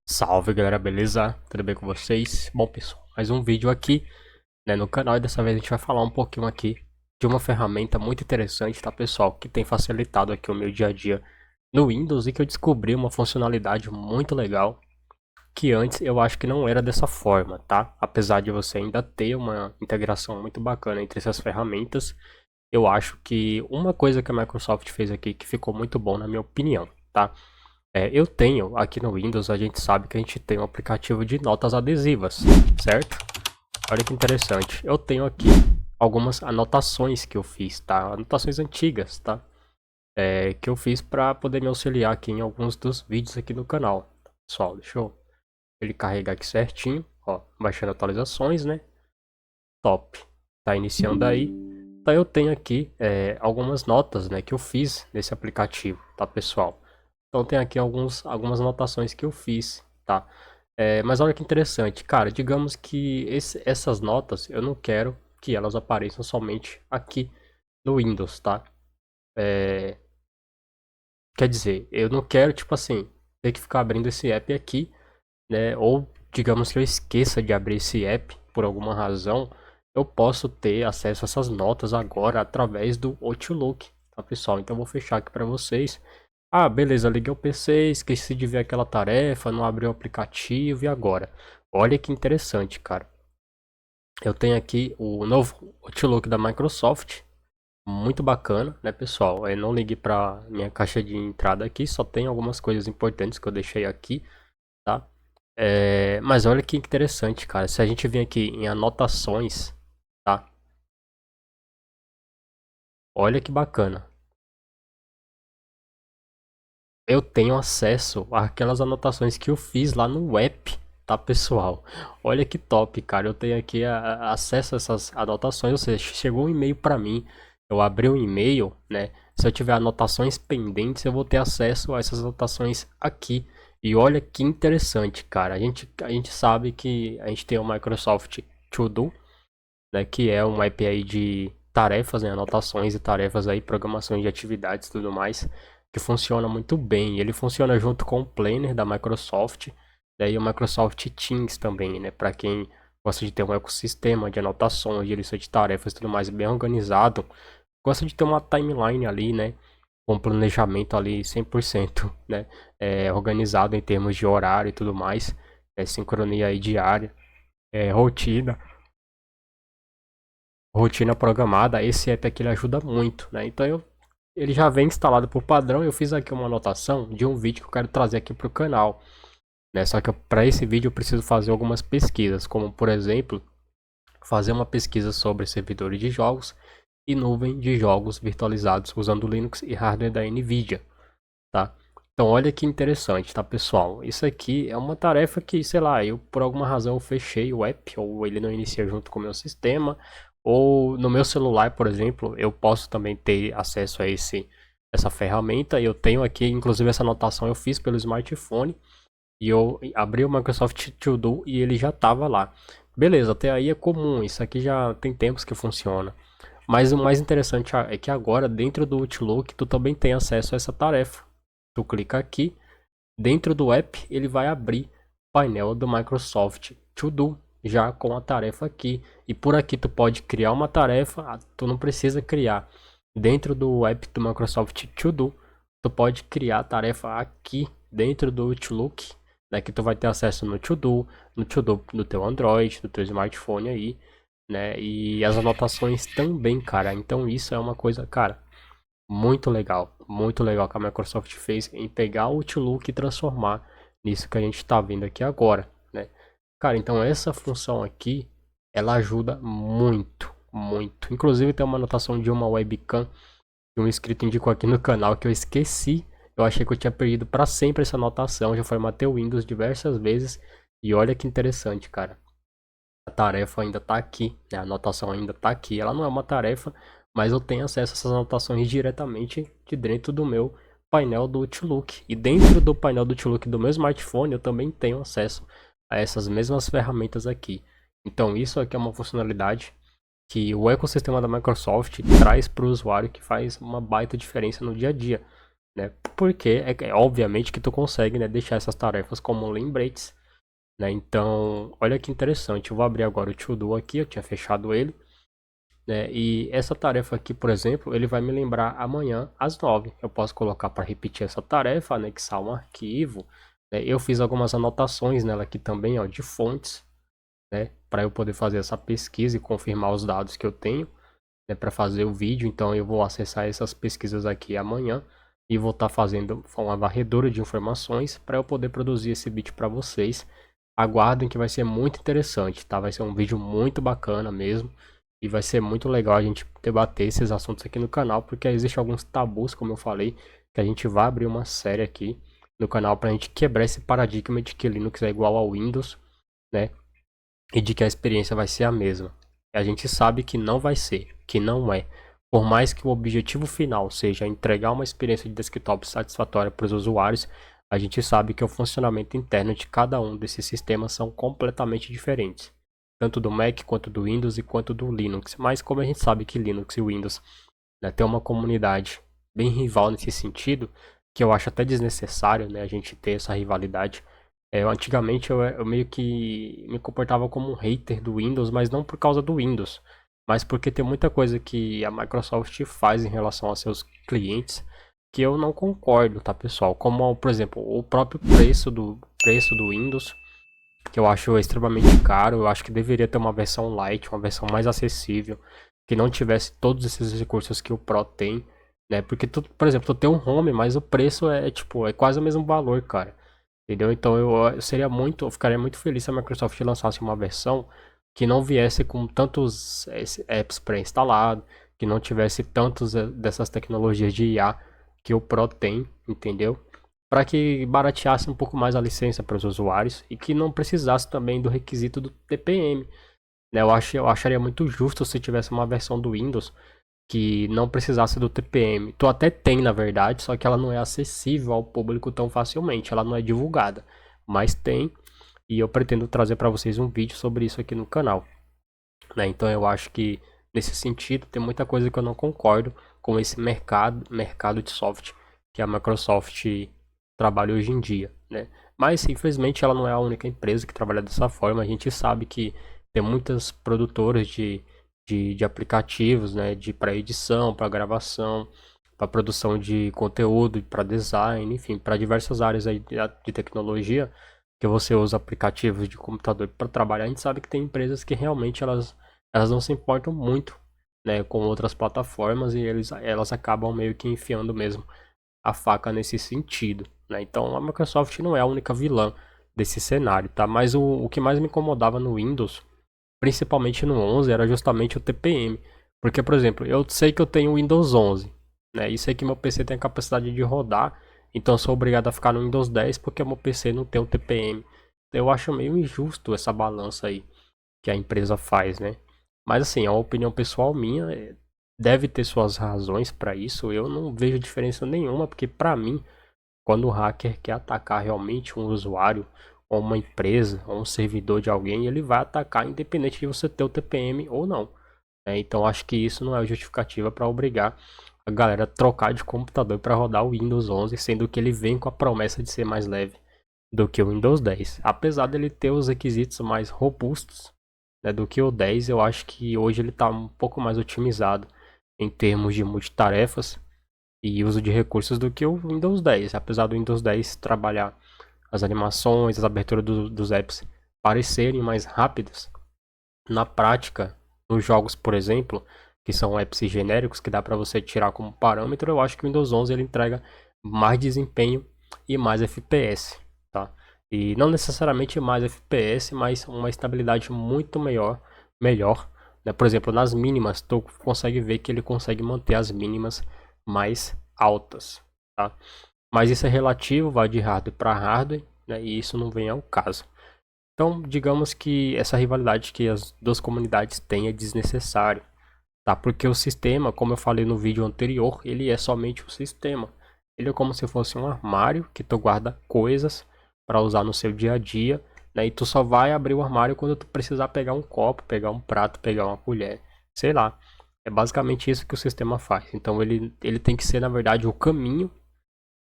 Salve galera, beleza? Tudo bem com vocês? Bom pessoal, mais um vídeo aqui, no canal, e dessa vez a gente vai falar um pouquinho aqui de uma ferramenta muito interessante, tá pessoal? Que tem facilitado aqui o meu dia a dia no Windows e que eu descobri uma funcionalidade muito legal que antes eu acho que não era dessa forma, tá? Apesar de você ainda ter uma integração muito bacana entre essas ferramentas, eu acho que uma coisa que a Microsoft fez aqui que ficou muito bom na minha opinião, tá? Eu tenho aqui no Windows, a gente sabe que a gente tem um aplicativo de notas adesivas, certo? Olha que interessante. Eu tenho aqui algumas anotações que eu fiz, tá? Anotações antigas, tá? Que eu fiz para poder me auxiliar aqui em alguns dos vídeos aqui no canal. Pessoal, deixa eu ele carregar aqui certinho, ó, baixando atualizações, né? Top. Tá iniciando aí. Então eu tenho aqui algumas notas, né, que eu fiz nesse aplicativo, tá, pessoal? Então tem aqui algumas anotações que eu fiz, tá? Mas olha que interessante, cara, digamos que essas notas eu não quero que elas apareçam somente aqui no Windows, tá? É, Quer dizer, eu não quero, tipo assim, ter que ficar abrindo esse app aqui, né? Ou digamos que eu esqueça de abrir esse app por alguma razão, eu posso ter acesso a essas notas agora através do Outlook, tá, pessoal? Então eu vou fechar aqui para vocês. Ah, beleza, liguei o PC, esqueci de ver aquela tarefa, não abri o aplicativo e agora? Olha que interessante, cara. Eu tenho aqui o novo Outlook da Microsoft, muito bacana, né, pessoal? Eu não liguei para minha caixa de entrada aqui, só tem algumas coisas importantes que eu deixei aqui, tá? Mas olha que interessante, cara. Se a gente vir aqui em anotações, tá? Olha que bacana. Eu tenho acesso àquelas anotações que eu fiz lá no app, tá, pessoal? Olha que top, cara. Eu tenho aqui acesso a essas anotações, ou seja, chegou um e-mail para mim. Eu abri o e-mail, né? Se eu tiver anotações pendentes, eu vou ter acesso a essas anotações aqui. E olha que interessante, cara. A gente sabe que a gente tem o Microsoft To Do, né? Que é um app aí de tarefas, né? Anotações e tarefas aí, programações de atividades e tudo mais, que funciona muito bem. Ele funciona junto com o Planner da Microsoft, daí o Microsoft Teams também, né? Para quem gosta de ter um ecossistema de anotações, de lista de tarefas e tudo mais bem organizado, gosta de ter uma timeline ali, né? Com planejamento ali 100%, né? Organizado em termos de horário e tudo mais, sincronia aí diária, rotina programada, esse app aqui ele ajuda muito, né? Então ele já vem instalado por padrão. Eu fiz aqui uma anotação de um vídeo que eu quero trazer aqui para o canal, né? Só que para esse vídeo eu preciso fazer algumas pesquisas, como por exemplo, fazer uma pesquisa sobre servidores de jogos e nuvem de jogos virtualizados usando Linux e hardware da Nvidia, tá? Então olha que interessante, tá, pessoal? Isso aqui é uma tarefa que, sei lá, eu por alguma razão fechei o app ou ele não inicia junto com o meu sistema, ou no meu celular, por exemplo, eu posso também ter acesso a essa ferramenta. Eu tenho aqui, inclusive essa anotação eu fiz pelo smartphone e eu abri o Microsoft To Do e ele já estava lá. Beleza, até aí é comum, isso aqui já tem tempos que funciona. Mas o mais interessante é que agora dentro do Outlook tu também tem acesso a essa tarefa. Tu clica aqui, dentro do app ele vai abrir o painel do Microsoft To Do, já com a tarefa aqui. E por aqui tu pode criar uma tarefa, tu não precisa criar. Dentro do app do Microsoft To Do, tu pode criar a tarefa aqui dentro do Outlook, né, que tu vai ter acesso no To Do do teu Android, do teu smartphone aí, né? E as anotações também, cara. Então isso é uma coisa, cara, muito legal que a Microsoft fez em pegar o Outlook e transformar nisso que a gente está vendo aqui agora, né? Cara, então essa função aqui, ela ajuda muito, muito. Inclusive tem uma anotação de uma webcam que um inscrito indicou aqui no canal que eu esqueci. Eu achei que eu tinha perdido para sempre essa anotação. Já formatei o Windows diversas vezes e olha que interessante, cara. A tarefa ainda está aqui, né? A anotação ainda está aqui. Ela não é uma tarefa, mas eu tenho acesso a essas anotações diretamente de dentro do meu painel do Outlook. E dentro do painel do Outlook do meu smartphone, eu também tenho acesso a essas mesmas ferramentas aqui. Então isso aqui é uma funcionalidade que o ecossistema da Microsoft traz para o usuário, que faz uma baita diferença no dia a dia. né? Porque é obviamente que tu consegue, né, deixar essas tarefas como lembretes, né? Então, olha que interessante. Eu vou abrir agora o To-Do aqui, eu tinha fechado ele, né? E essa tarefa aqui, por exemplo, ele vai me lembrar amanhã às 9. Eu posso colocar para repetir essa tarefa, anexar um arquivo, né? Eu fiz algumas anotações nela aqui também, ó, de fontes, né, para eu poder fazer essa pesquisa e confirmar os dados que eu tenho, né, para fazer o vídeo. Então eu vou acessar essas pesquisas aqui amanhã e vou estar fazendo uma varredura de informações para eu poder produzir esse vídeo para vocês. Aguardem que vai ser muito interessante, tá? Vai ser um vídeo muito bacana mesmo e vai ser muito legal a gente debater esses assuntos aqui no canal, porque existem alguns tabus, como eu falei, que a gente vai abrir uma série aqui no canal para a gente quebrar esse paradigma de que Linux é igual ao Windows, né? E de que a experiência vai ser a mesma. E a gente sabe que não vai ser, que não é. Por mais que o objetivo final seja entregar uma experiência de desktop satisfatória para os usuários, a gente sabe que o funcionamento interno de cada um desses sistemas são completamente diferentes. Tanto do Mac, quanto do Windows e quanto do Linux. Mas como a gente sabe que Linux e Windows, né, tem uma comunidade bem rival nesse sentido, que eu acho até desnecessário, né, a gente ter essa rivalidade. Antigamente eu meio que me comportava como um hater do Windows, mas não por causa do Windows, mas porque tem muita coisa que a Microsoft faz em relação aos seus clientes que eu não concordo, tá, pessoal? Como, por exemplo, o próprio preço do Windows, que eu acho extremamente caro. Eu acho que deveria ter uma versão light, uma versão mais acessível, que não tivesse todos esses recursos que o Pro tem, né? Porque tu, por exemplo, tu tem um Home, mas o preço tipo, é quase o mesmo valor, cara. Entendeu? Então eu ficaria muito feliz se a Microsoft lançasse uma versão que não viesse com tantos apps pré-instalados, que não tivesse tantos dessas tecnologias de IA que o Pro tem, entendeu? Para que barateasse um pouco mais a licença para os usuários e que não precisasse também do requisito do TPM, né? Eu acharia muito justo se tivesse uma versão do Windows que não precisasse do TPM. Tu até tem, na verdade, só que ela não é acessível ao público tão facilmente, ela não é divulgada, mas tem, e eu pretendo trazer para vocês um vídeo sobre isso aqui no canal, né? Então eu acho que nesse sentido tem muita coisa que eu não concordo com esse mercado de software que a Microsoft trabalha hoje em dia, né? Mas infelizmente ela não é a única empresa que trabalha dessa forma. A gente sabe que tem muitas produtoras de aplicativos, né, de para edição, para gravação, para produção de conteúdo, para design, enfim, para diversas áreas aí de tecnologia que você usa aplicativos de computador para trabalhar. A gente sabe que tem empresas que realmente elas não se importam muito, né, com outras plataformas, e elas acabam meio que enfiando mesmo a faca nesse sentido, né? Então a Microsoft não é a única vilã desse cenário, tá? Mas o que mais me incomodava no Windows, principalmente no 11, era justamente o TPM. Porque, por exemplo, eu sei que eu tenho o Windows 11, né? E sei que meu PC tem a capacidade de rodar, então eu sou obrigado a ficar no Windows 10 porque meu PC não tem o TPM. Eu acho meio injusto essa balança aí que a empresa faz, né? Mas assim, é uma opinião pessoal minha, deve ter suas razões para isso. Eu não vejo diferença nenhuma, porque para mim, quando o hacker quer atacar realmente um usuário, ou uma empresa, ou um servidor de alguém, ele vai atacar independente de você ter o TPM ou não, né? Então acho que isso não é justificativa para obrigar a galera a trocar de computador para rodar o Windows 11, sendo que ele vem com a promessa de ser mais leve do que o Windows 10. Apesar dele ter os requisitos mais robustos, né, do que o 10, eu acho que hoje ele está um pouco mais otimizado em termos de multitarefas e uso de recursos do que o Windows 10. Apesar do Windows 10 trabalhar as animações, as aberturas dos apps parecerem mais rápidas, na prática, nos jogos, por exemplo, que são apps genéricos que dá para você tirar como parâmetro, eu acho que o Windows 11 ele entrega mais desempenho e mais FPS, tá? E não necessariamente mais FPS, mas uma estabilidade muito melhor, né? Por exemplo, nas mínimas, tu consegue ver que ele consegue manter as mínimas mais altas, tá? Mas isso é relativo, vai de hardware para hardware, né? E isso não vem ao caso. Então, digamos que essa rivalidade que as duas comunidades têm é desnecessário, tá? Porque o sistema, como eu falei no vídeo anterior, ele é somente o sistema. Ele é como se fosse um armário que tu guarda coisas para usar no seu dia a dia, né? E tu só vai abrir o armário quando tu precisar pegar um copo, pegar um prato, pegar uma colher, sei lá. É basicamente isso que o sistema faz. Então ele tem que ser, na verdade, o caminho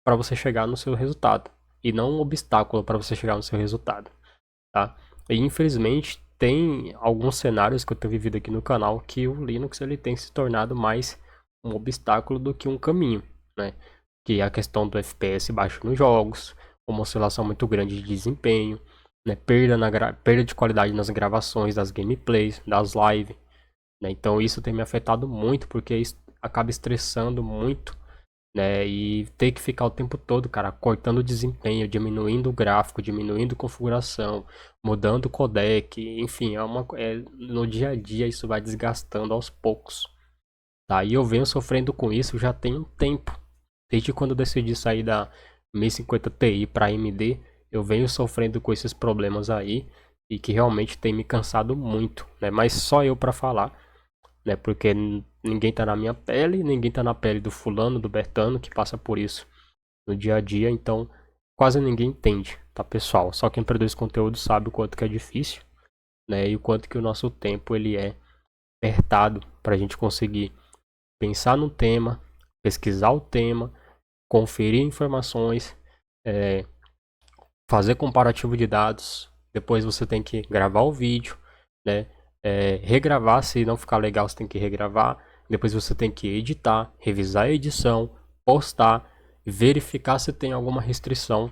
para você chegar no seu resultado e não um obstáculo para você chegar no seu resultado, tá? E infelizmente tem alguns cenários que eu tenho vivido aqui no canal que o Linux ele tem se tornado mais um obstáculo do que um caminho, né? Que é a questão do FPS baixo nos jogos, uma oscilação muito grande de desempenho, né? Perda de qualidade nas gravações, das gameplays, das lives, né? Então isso tem me afetado muito porque isso acaba estressando muito, né? E ter que ficar o tempo todo, cara, cortando o desempenho, diminuindo o gráfico, diminuindo a configuração, mudando o codec, enfim, no dia a dia isso vai desgastando aos poucos, tá? E eu venho sofrendo com isso já tem um tempo. Desde quando eu decidi sair da 1050 Ti para AMD, eu venho sofrendo com esses problemas aí e que realmente tem me cansado muito, né? Mas só eu para falar, né? Porque ninguém tá na minha pele, ninguém tá na pele do fulano, do Bertano, que passa por isso no dia a dia, então quase ninguém entende, tá, pessoal? Só quem produz conteúdo sabe o quanto que é difícil, né? E o quanto que o nosso tempo ele é apertado para a gente conseguir pensar no tema, pesquisar o tema, conferir informações, é, fazer comparativo de dados, depois você tem que gravar o vídeo, né? Regravar, se não ficar legal você tem que regravar, depois você tem que editar, revisar a edição, postar, verificar se tem alguma restrição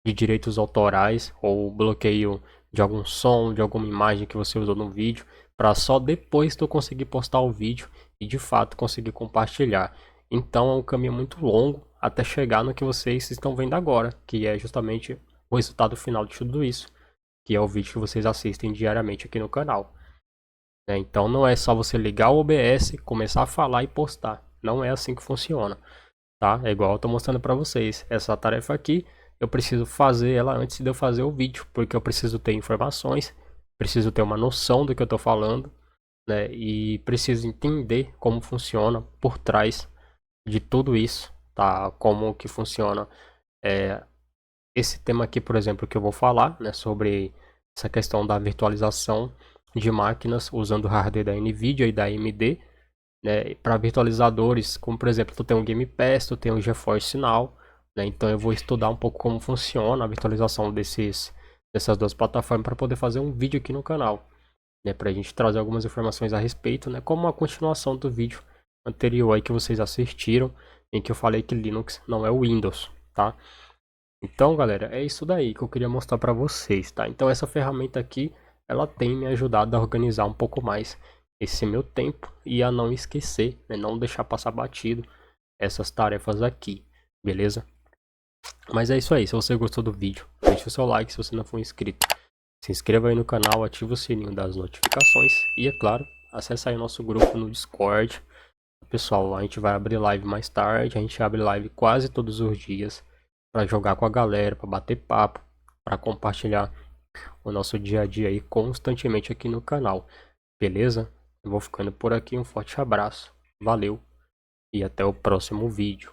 de direitos autorais ou bloqueio de algum som, de alguma imagem que você usou no vídeo, para só depois tu conseguir postar o vídeo e de fato conseguir compartilhar. Então é um caminho muito longo até chegar no que vocês estão vendo agora, que é justamente o resultado final de tudo isso, que é o vídeo que vocês assistem diariamente aqui no canal, né? Então não é só você ligar o OBS, começar a falar e postar. Não é assim que funciona, tá? É igual eu tô mostrando para vocês. Essa tarefa aqui, eu preciso fazer ela antes de eu fazer o vídeo, porque eu preciso ter informações, preciso ter uma noção do que eu tô falando, né? E preciso entender como funciona por trás de tudo isso, tá? Como que funciona esse tema aqui, por exemplo, que eu vou falar, né, sobre essa questão da virtualização de máquinas usando o hardware da Nvidia e da AMD, né, para virtualizadores, como por exemplo, tu tem o Game Pass, tu tem o GeForce Now, né, então eu vou estudar um pouco como funciona a virtualização dessas duas plataformas para poder fazer um vídeo aqui no canal, né, para a gente trazer algumas informações a respeito, né, como a continuação do vídeo anterior aí que vocês assistiram, em que eu falei que Linux não é o Windows, tá? Então, galera, é isso daí que eu queria mostrar para vocês, tá? Então, essa ferramenta aqui, ela tem me ajudado a organizar um pouco mais esse meu tempo e a não esquecer, né? Não deixar passar batido essas tarefas aqui, beleza? Mas é isso aí, se você gostou do vídeo, deixe o seu like se você não for inscrito. Se inscreva aí no canal, ative o sininho das notificações e, é claro, acesse aí o nosso grupo no Discord. Pessoal, a gente vai abrir live mais tarde, a gente abre live quase todos os dias para jogar com a galera, para bater papo, para compartilhar o nosso dia a dia aí constantemente aqui no canal. Beleza? Eu vou ficando por aqui, um forte abraço, valeu e até o próximo vídeo.